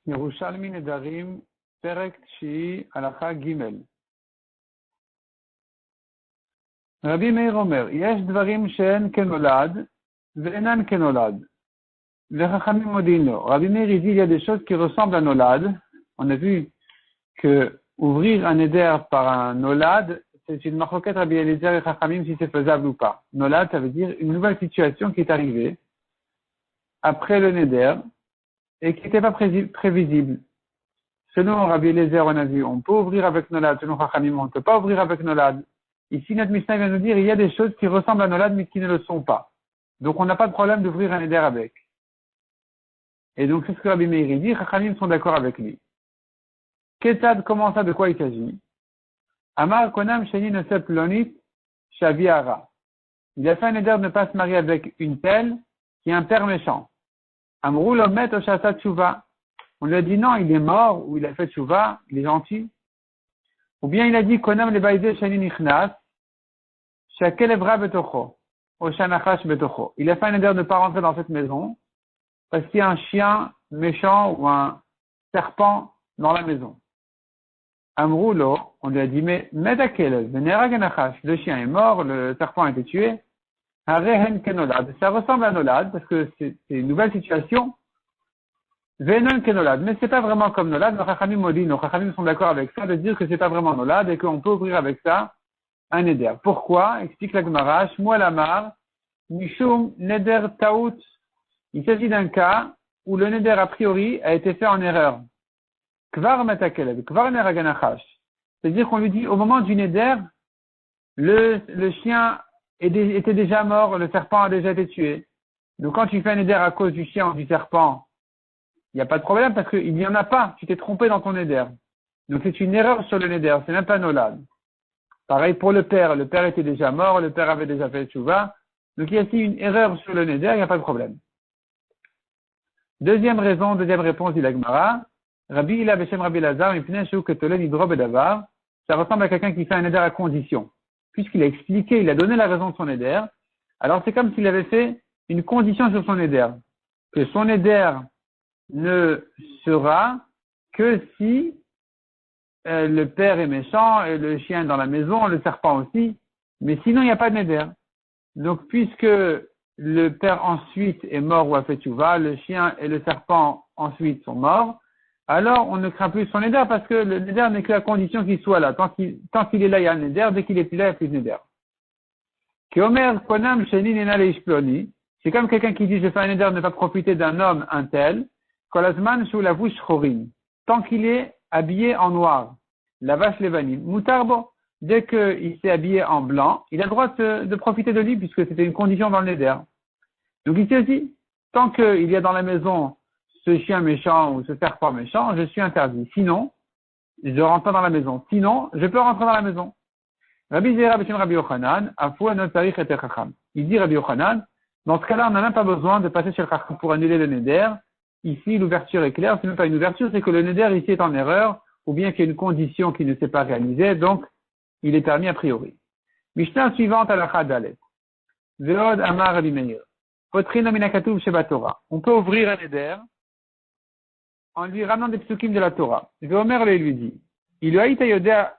Yerushalmi Nedarim, Perek Tshi, Halacha Gimel. Rabbi Meir Omer, Yesh Dvarim She'en Kenolad, Ve'enan Kenolad. Vechachamim Modino. Rabbi Meir dit, il y a des choses qui ressemblent à Nolad. On a vu que ouvrir un éder par un Nolad, c'est une marloquette Rabbi Eliezer et Chachamim si c'est faisable ou pas. Nolad, ça veut dire une nouvelle situation qui est arrivée après le Neder et qui n'était pas prévisible. Selon Rabbi Eliezer, on a vu, on peut ouvrir avec Nolad. Selon Chachamim, on ne peut pas ouvrir avec Nolad. Ici, notre Mishnah vient nous dire, il y a des choses qui ressemblent à Nolad, mais qui ne le sont pas. Donc, on n'a pas de problème d'ouvrir un éder avec. Et donc, c'est ce que Rabbi Meir dit, Chachamim sont d'accord avec lui. Ketad, comment ça, de quoi il s'agit? Amar Konam Sheni Nosep Lonit Shaviara. Il a fait un éder de ne pas se marier avec une telle qui est un père méchant. Amrou Lomet Oshasa Tshuva. On lui a dit non, il est mort, ou il a fait Tshuva, il est gentil. Ou bien il a dit Konam le Baïze Sheni Nichnas Shakel Evra Betocho Oshanachash Betocho. Il a fait un éder de ne pas rentrer dans cette maison parce qu'il y a un chien méchant ou un serpent dans la maison. Amroulo, on lui a dit, mais Medakel, le chien est mort, le serpent a été tué. Arehen Kenolad. Ça ressemble à Nolad, parce que c'est une nouvelle situation. Venon Kenolad. Mais c'est pas vraiment comme Nolad. Nos Chachamim Modin, nos Chachamim sont d'accord avec ça, de dire que c'est pas vraiment Nolad et qu'on peut ouvrir avec ça un Neder. Pourquoi? Explique la Gemara, Shmuel Amar, Mishum Neder Taout. Il s'agit d'un cas où le Neder a priori a été fait en erreur. Kvar Metakeled, Kvar Neraganachash. C'est-à-dire qu'on lui dit, au moment du Neder, le chien était déjà mort, le serpent a déjà été tué. Donc quand tu fais un Neder à cause du chien ou du serpent, il n'y a pas de problème parce qu'il n'y en a pas, tu t'es trompé dans ton Neder. Donc c'est une erreur sur le Neder, c'est même pas Nolad. Pareil pour le père était déjà mort, le père avait déjà fait Tshuva. Donc il y a ici une erreur sur le Neder, il n'y a pas de problème. Deuxième réponse dit la Gemara. Rabbi Ila Beshem Rabbi Lazar, ça ressemble à quelqu'un qui fait un éder à condition. Puisqu'il a expliqué, il a donné la raison de son éder, alors c'est comme s'il avait fait une condition sur son éder. Que son éder ne sera que si le père est méchant, et le chien est dans la maison, le serpent aussi, mais sinon il n'y a pas de néder. Donc puisque le père ensuite est mort ou a fait tchouva, le chien et le serpent ensuite sont morts, alors on ne craint plus son néder parce que le néder n'est que la condition qu'il soit là. Tant qu'il est là, il y a un néder. Dès qu'il est plus là, il n'y a plus de néder. C'est comme quelqu'un qui dit, je fais un néder de ne pas profiter d'un homme, un tel, tant qu'il est habillé en noir. La vache levanim. Moutarbo, dès qu'il s'est habillé en blanc, il a le droit de profiter de lui puisque c'était une condition dans le néder. Donc ici aussi, tant qu'il y a dans la maison ce chien méchant ou ce serpent méchant, je suis interdit. Sinon, je rentre pas dans la maison. Sinon, je peux rentrer dans la maison. Rabbi Zera Beshem Rabbi Yochanan, Afou Anot Tarich et Chacham. Il dit Rabbi Yochanan, dans ce cas-là, on n'a même pas besoin de passer chez le Chacham pour annuler le Neder. Ici, l'ouverture est claire. C'est même pas une ouverture, c'est que le Neder ici est en erreur, ou bien qu'il y a une condition qui ne s'est pas réalisée, donc il est permis a priori. Mishnah suivante à la Chadalet. Veod Amar Rabbi Meir. Potrina Minakatuv Sheba Torah. On peut ouvrir un Neder en lui ramenant des psukim de la Torah. Veomer lui dit, Ilu Aïta Yodea,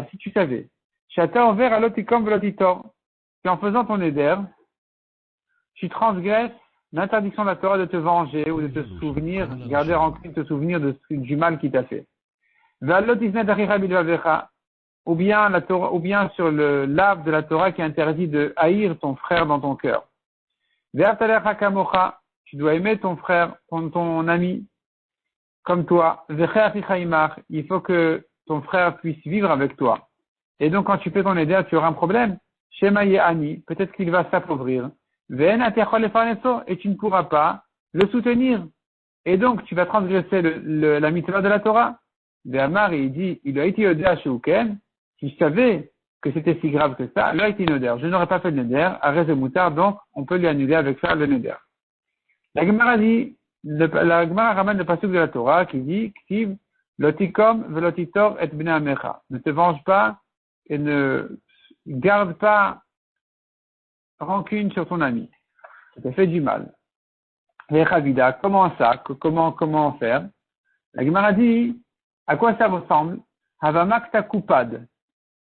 si tu savais, Shata Over Alotikom Velotitor, qu'en faisant ton éder, tu transgresses l'interdiction de la Torah de te venger ou de te souvenir, garder rancune, te souvenir du mal qu'il t'a fait. Ou bien sur le lave de la Torah qui interdit de haïr ton frère dans ton cœur. Tu dois aimer ton frère, ton ami, comme toi. Il faut que ton frère puisse vivre avec toi. Et donc, quand tu fais ton éder, tu auras un problème. Peut-être qu'il va s'appauvrir. Et tu ne pourras pas le soutenir. Et donc, tu vas transgresser la mitzvah de la Torah. Amar, il dit, si je savais que c'était si grave que ça, je n'aurais pas fait le neder, arrêt de moutard, donc on peut lui annuler avec ça le neder. La Gemara dit, la Gemara ramène le passage de la Torah qui dit, Ktiv, lotikom velotitor et bnei amecha. Ne te venge pas et ne garde pas rancune sur ton ami. Ça t'a fait du mal. Vechavida, comment ça? Comment faire? La Gemara dit, à quoi ça ressemble? Havamakta kupad.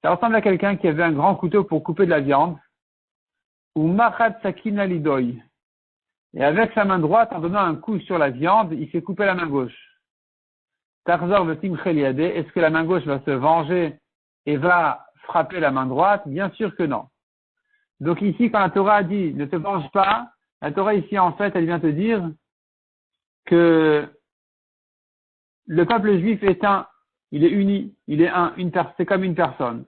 Ça ressemble à quelqu'un qui avait un grand couteau pour couper de la viande. Ou machat sakina lidoy. Et avec sa main droite, en donnant un coup sur la viande, il s'est coupé la main gauche. Tarzor vetim cheliade. Est-ce que la main gauche va se venger et va frapper la main droite? Bien sûr que non. Donc ici, quand la Torah dit ne te venge pas, la Torah ici, en fait, elle vient te dire que le peuple juif est un, il est uni, il est un, c'est comme une personne.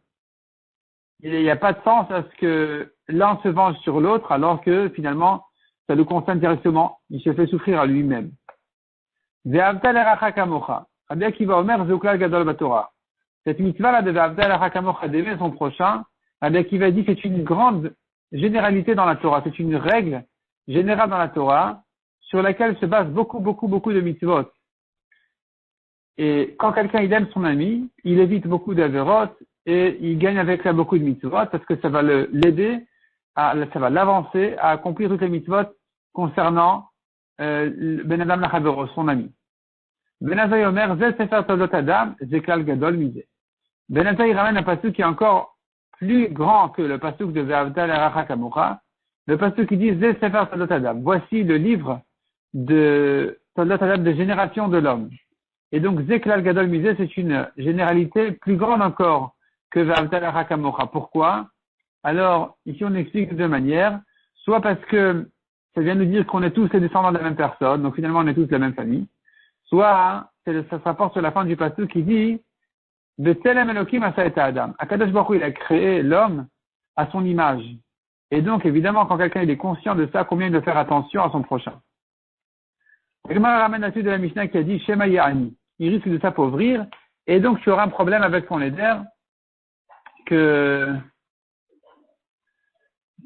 Il n'y a pas de sens à ce que l'un se venge sur l'autre alors que finalement, ça le concerne directement. Il se fait souffrir à lui-même. Ve'avta l'eracha kamocha. Rabbi Akiva Omer zoklal gadol batorah. Cette mitzvah-là de ve'avta l'eracha kamocha, d'aimer son prochain, Rabbi Akiva dit c'est une grande généralité dans la Torah. C'est une règle générale dans la Torah sur laquelle se base beaucoup de mitzvot. Et quand quelqu'un il aime son ami, il évite beaucoup d'avérotes et il gagne avec là beaucoup de mitzvot parce que ça va l'aider, ça va l'avancer à accomplir toutes les mitzvot concernant Ben Adam Lachavero, son ami. Ben Azai Omer, Zeh Sefer Toldot Adam, Zeklal Gadol Mizeh. Ben Azai ramène un pasuk qui est encore plus grand que le pasuk de Ve'avta l'eracha kamocha, le pasuk qui dit Zeh Sefer Toldot Adam. Voici le livre de Toldot Adam, de génération de l'homme. Et donc, Zeklal Gadol Mizeh, c'est une généralité plus grande encore que Ve'avta l'eracha kamocha. Pourquoi? Alors, ici, on explique de deux manières. Soit parce que ça vient nous dire qu'on est tous les descendants de la même personne, donc finalement, on est tous de la même famille. Soit, ça se rapporte sur la fin du pasuk qui dit B'Tselem Elokim Asa et Adam. Akadosh Baruch Hu, il a créé l'homme à son image. Et donc, évidemment, quand quelqu'un il est conscient de ça, combien il doit faire attention à son prochain. Le Gemara ramène la suite de la Mishnah qui a dit Shema Ya'ani. Il risque de s'appauvrir, et donc tu auras un problème avec ton éder que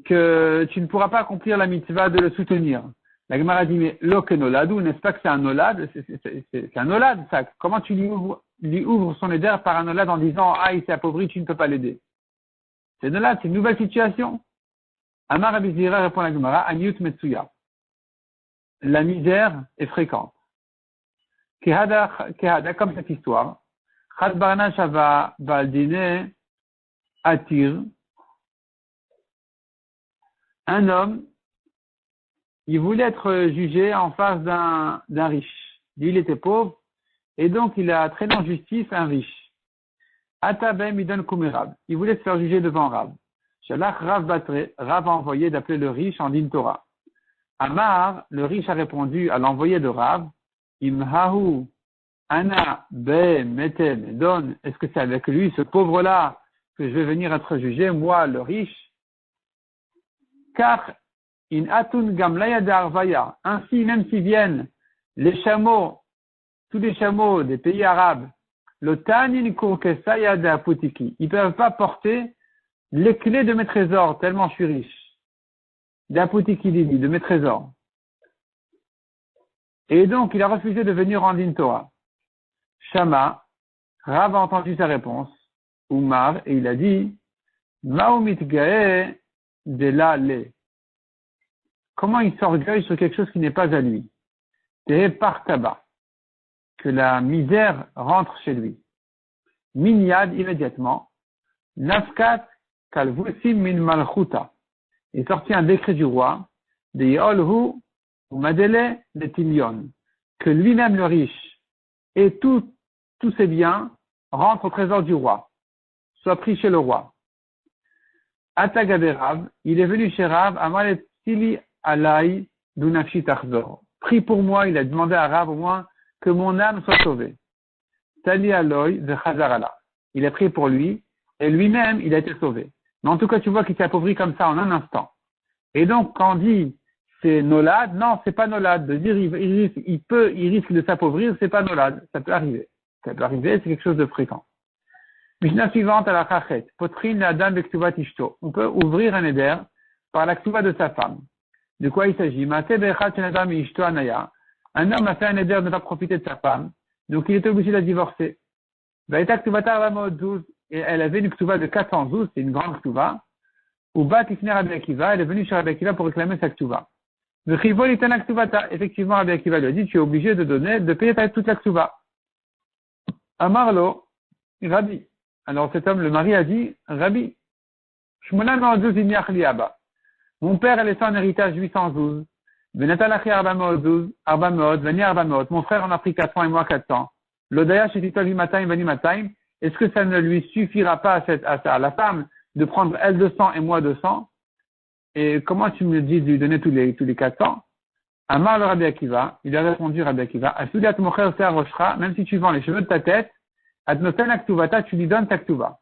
tu ne pourras pas accomplir la mitzvah de le soutenir. La Gemara dit, mais l'okenoladu, n'est-ce pas que c'est un nolad? C'est un nolad, ça. Comment tu lui ouvres son éder par un nolad en disant, ah, il s'est appauvri, tu ne peux pas l'aider? C'est nolad, c'est une nouvelle situation. Amar Abizira répond à la Gemara, Aniut Metsuya. La misère est fréquente. Kehada, comme cette histoire. Chad Barna Shava Baldine Atir. Un homme, il voulait être jugé en face d'un riche. Lui, il était pauvre, et donc il a traîné en justice un riche. Atabem idon kumirab. Il voulait se faire juger devant Rav. Shalach Rav Batre, Rav a envoyé d'appeler le riche en din Torah. Amar, le riche a répondu à l'envoyé de Rav, Imhahu Ana Be Metem Don. Est-ce que c'est avec lui, ce pauvre-là, que je vais venir être jugé, moi, le riche? Car in atun gamlaya de arvaya. Ainsi, même s'ils viennent les chameaux, tous les chameaux des pays arabes, le tanin kurkesaya de aputiki, ils ne peuvent pas porter les clés de mes trésors, tellement je suis riche. D'aputiki dit, de mes trésors. Et donc, il a refusé de venir en din Torah. Shama, Rav a entendu sa réponse, Umar, et il a dit, Maumit gae de la le. Comment il s'orgueille sur quelque chose qui n'est pas à lui? C'est par tabac. Que la misère rentre chez lui. Minyad, immédiatement. Nafkat kalvusim min malchuta. Il sortit un décret du roi, de Yeholhu ou Madele de Tilion, que lui-même le riche et tous ses biens rentrent au trésor du roi, soient pris chez le roi. Atagabe Rav, il est venu chez Rav, Amalet Tili Alai Dunafshi Tarzor. Prie pour moi, il a demandé à Rav au moins que mon âme soit sauvée. Tali Aloy de Chazarala. Il a prié pour lui, et lui-même, il a été sauvé. Mais en tout cas, tu vois qu'il s'est appauvri comme ça en un instant. Et donc, quand on dit c'est nolad, non, c'est pas nolad. De dire il risque de s'appauvrir, c'est pas nolad. Ça peut arriver. Ça peut arriver, c'est quelque chose de fréquent. Mishnah suivante à la chachet. Potrine la dame de ktuvat ishto. On peut ouvrir un éder par la ktuva de sa femme. De quoi il s'agit? Un homme a fait un éder de ne pas profiter de sa femme, donc il était obligé de la divorcer. Et elle avait une ktuva de 412, c'est une grande ktuva. Ou bat ifner Rabbi Akiva, elle est venue chez Rabbi Akiva pour réclamer sa ktuva. Effectivement, Rabbi Akiva lui a dit, tu es obligé de payer toute la ksuva. Amarlo, Rabbi. Alors cet homme, le mari, a dit, Rabbi, mon père a laissé en héritage 812. Mon frère en a pris 400 et moi 400. L'odaya shetitavi matayim vani matayim. Est-ce que ça ne lui suffira pas à la femme de prendre elle 200 et moi 200? Et comment tu me dis de lui donner tous les 400? Amar le Rabbi Akiva, il a répondu Rabbi Akiva, même si tu vends les cheveux de ta tête, Adnoten aktuvata, tu lui donnes ta ktuva.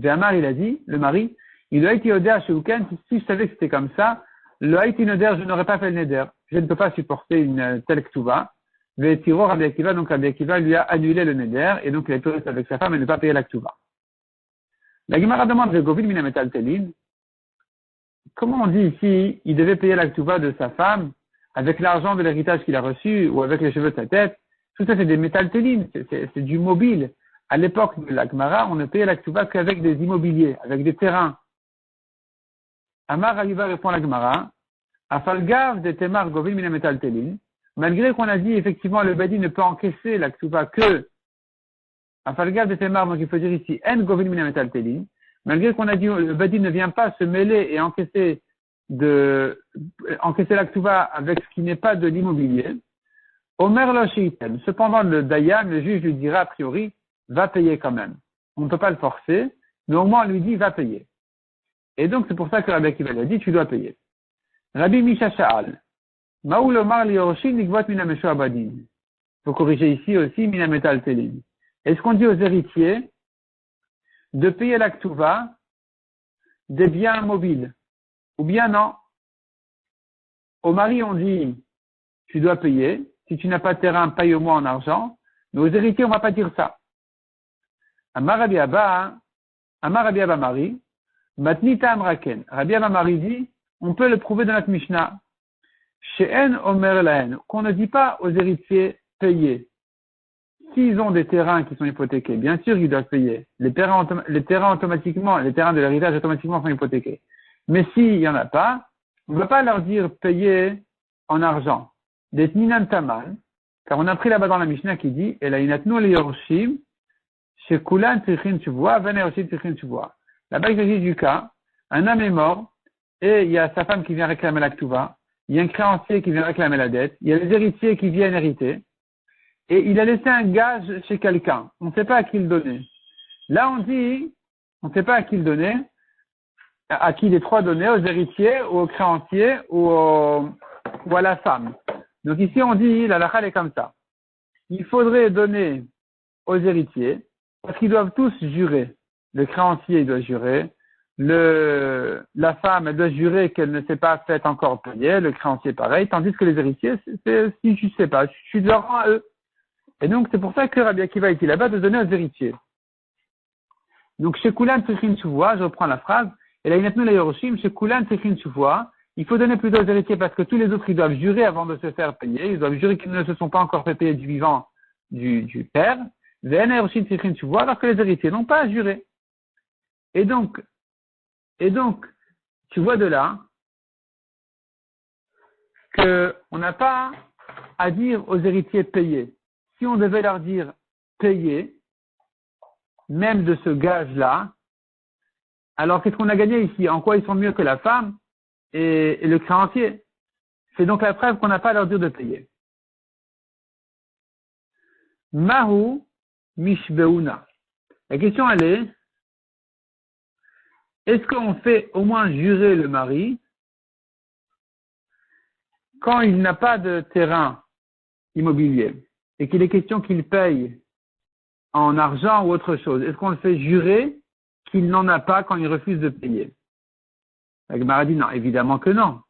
Et Amar, il a dit, le mari, il a été odeur chez Uken, si je savais que c'était comme ça, le haïti neder, je n'aurais pas fait le neder. Je ne peux pas supporter une telle ktuva. Ve'tiro Rabbi Akiva, donc Rabbi Akiva lui a annulé le neder, et donc il a été resté avec sa femme et ne pas payer la ktuva. La Gemara demande, Govin minametal telin, comment on dit ici, il devait payer la ktuva de sa femme avec l'argent de l'héritage qu'il a reçu ou avec les cheveux de sa tête? Tout ça, c'est des métaltélines, c'est du mobile. À l'époque de la Gemara, on ne payait la ktuva qu'avec des immobiliers, avec des terrains. Amar Ayiva répond à la Gemara, Afalgav de Temar Govin mina métaltélines, malgré qu'on a dit effectivement le badi ne peut encaisser la ktuva que Afalgav de Temar, donc il faut dire ici En Govin mina métaltélines, malgré qu'on a dit le badi ne vient pas se mêler et encaisser la ktuva avec ce qui n'est pas de l'immobilier. Omer lo sheiten. Cependant, le dayan, le juge lui dira a priori, va payer quand même. On ne peut pas le forcer, mais au moins on lui dit va payer. Et donc c'est pour ça que Rabbi Akiva lui a dit tu dois payer. Rabbi Misha Sha'al. Maoul Omar li Yoroshin nikvot mina mesho abadin. Il faut corriger ici aussi mina metal telin. Est-ce qu'on dit aux héritiers de payer la ktuva des biens mobiles? Ou bien non? Au mari on dit tu dois payer. Si tu n'as pas de terrain, paye-moi en argent. Mais aux héritiers, on ne va pas dire ça. Amar Rabbi Abba Mari, Matnita Amraken. Rabbi Abba Mari dit, on peut le prouver dans notre Mishnah. She'en Omer Lahen, qu'on ne dit pas aux héritiers payer. S'ils ont des terrains qui sont hypothéqués, bien sûr ils doivent payer. Les terrains automatiquement, les terrains de l'héritage automatiquement sont hypothéqués. Mais s'il n'y en a pas, on ne va pas leur dire payer en argent. Des Minan Taman, car on a pris là-bas dans la Mishnah qui dit, et là, inatnu le yorshim, chez Kulan Tichin Tuvua, Vene aussi Tichin Tuvua. Là-bas, il s'agit du cas, un homme est mort, et il y a sa femme qui vient réclamer la ktuva, il y a un créancier qui vient réclamer la dette, il y a les héritiers qui viennent hériter, et il a laissé un gage chez quelqu'un. On ne sait pas à qui le donner. Là, on dit, on ne sait pas à qui le donner, à qui les trois donner, aux héritiers, ou aux créanciers, ou à la femme. Donc ici, on dit, la halakha est comme ça. Il faudrait donner aux héritiers, parce qu'ils doivent tous jurer. Le créancier, il doit jurer. La femme, elle doit jurer qu'elle ne s'est pas faite encore payer. Le créancier, pareil. Tandis que les héritiers, si tu ne sais pas, tu leur rends à eux. Et donc, c'est pour ça que Rabbi Akiva est là-bas de donner aux héritiers. Donc, chez Kulan Tichin Tuvua, je reprends la phrase, et là, il y a chez Kulan Tichin Tuvua, il faut donner plutôt aux héritiers parce que tous les autres, ils doivent jurer avant de se faire payer. Ils doivent jurer qu'ils ne se sont pas encore fait payer du vivant du père. Alors que les héritiers n'ont pas à jurer. Et donc, tu vois de là qu'on n'a pas à dire aux héritiers payer. Si on devait leur dire payer, même de ce gage-là, alors qu'est-ce qu'on a gagné ici? En quoi ils sont mieux que la femme et le créancier? C'est donc la preuve qu'on n'a pas à leur dire de payer. Mahu mishbeuna. La question elle est-ce qu'on fait au moins jurer le mari quand il n'a pas de terrain immobilier et qu'il est question qu'il paye en argent ou autre chose? Est-ce qu'on le fait jurer qu'il n'en a pas quand il refuse de payer? La Gemara dit non, évidemment que non.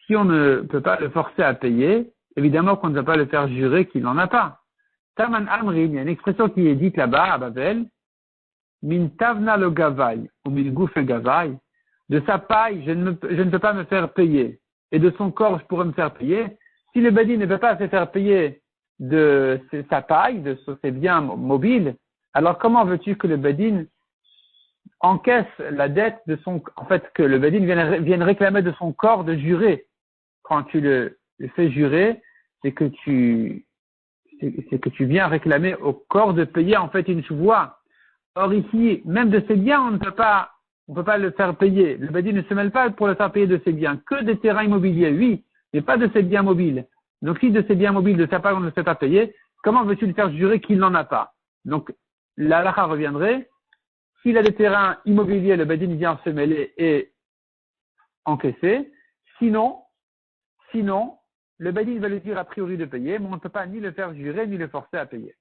Si on ne peut pas le forcer à payer, évidemment qu'on ne va pas le faire jurer qu'il n'en a pas. Taman Amrin, il y a une expression qui est dite là-bas à Babel, min tavna le gavai, ou min gouf le gavai, de sa paille, je ne peux pas me faire payer, et de son corps, je pourrais me faire payer. Si le badi ne peut pas se faire payer de sa paille, de ses biens mobiles, alors comment veux-tu que le badin encaisse la dette de son, en fait, que le badin vienne réclamer de son corps de jurer? quand tu le fais jurer, c'est que tu viens réclamer au corps de payer en fait une choua. Or ici, même de ses biens, on ne peut pas le faire payer. Le Badi ne se mêle pas pour le faire payer de ses biens, que des terrains immobiliers, oui, mais pas de ses biens mobiles. Donc si de ses biens mobiles de sa part on ne le fait pas payer, comment veux-tu le faire jurer qu'il n'en a pas? Donc la halakha reviendrait, s'il a des terrains immobiliers, le Badi vient se mêler et encaisser. Sinon, le Badi va lui dire a priori de payer, mais on ne peut pas ni le faire jurer ni le forcer à payer.